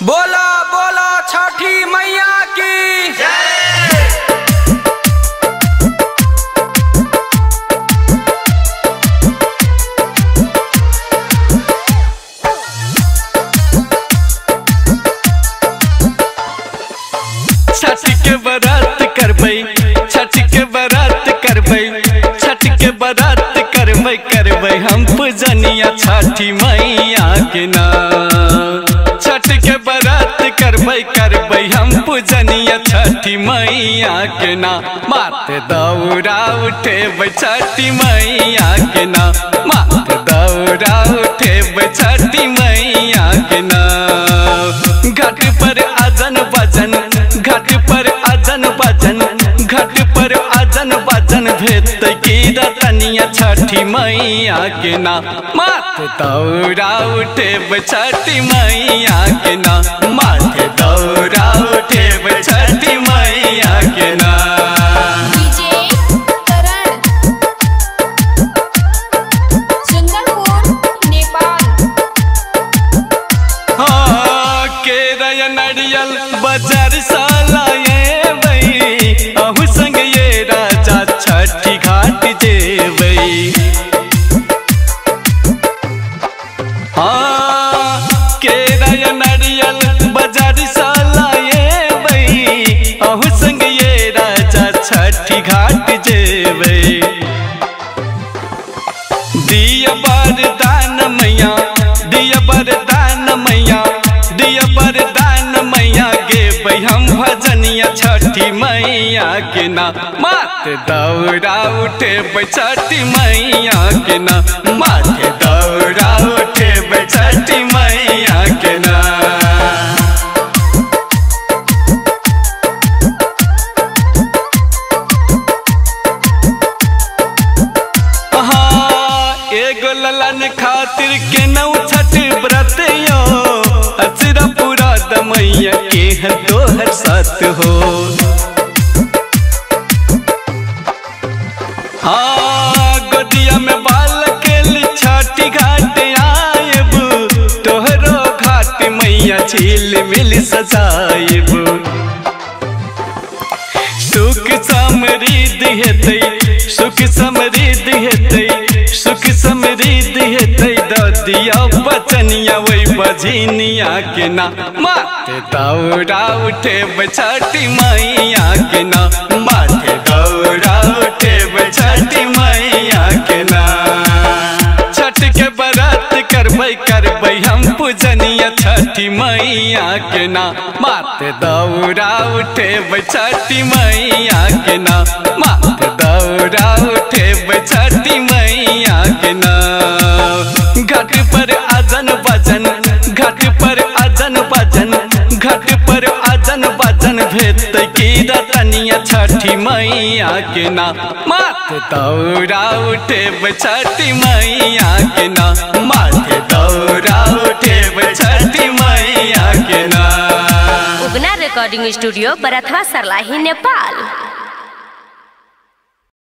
बोला बोला छठी मैया की जय। छठ के बरात करबै, छठ के बरात करबै, छठ के बरात करबै हम पूजनिया छठी मैया के ना। छठ के बरात करबै हम पूजनिया छठी मैया के ना। माथे दौरा उठेबै छठी मैया के ना, माथे दौरा उठेबै छठी मैया के ना। घाट पर आजन बाजन, घाट पर आजन बाजन, घाट पर आजन बाजन भेजतै की रतनिया छठी मैया के ना। माथे दौरा उठेबै छठी मैया के ना, माथे दौरा उठेबै छठी मैया के ना। नरियल बाजार सालाए बई अहू संग ये राजा छठी घाट जेबै। हाँ केरा नरियल बाजार सालाए बई अहू संग ये राजा छठी घाट जेबै। दिया बरदान मैया, दिया बरदान मैया, दिया बरदान मैया गेबै हम भजनिया छठी मैया के ना। माथे दौरा उठेबै छठी मैया के ना, माथे दौरा उठेबै छठी मैया के ना। एगो ललन खातिर के नौ छठ व्रत यो, अचरा पूरा दमैया के है तोहर साथ हो। हाँ गोदिया में बाल के छठी घाट आएब, तोहरो घाट मैया झील मिल सजाएब। सुख समृद्धि हेतै, सुख समृद्धि हेतै, सुख समृद्धि हेतै ददिया बचनिया वही बझनिया के ना। माथे दौरा उठेबै छठी मैया के ना, माथे दौरा उठेबै छठी मैया के ना। छठ के बरात करबै हम पूजनिया छठी मैया के ना। माथे दौरा उठेबै छठी मैया के ना, माथे दौरा उठेबै छठी मैया के ना। घाट पर आजन बाजन, घाट पर आजन बाजन, घाट पर आजन बाजन भेजतै की रतनिया छठी मैया के ना। माथे दौरा उठेबै छठी मैया के ना, माथे दौरा उठेबै छठी मैया के ना। उगना रिकॉर्डिंग स्टूडियो बरथवा सरलाही नेपाल।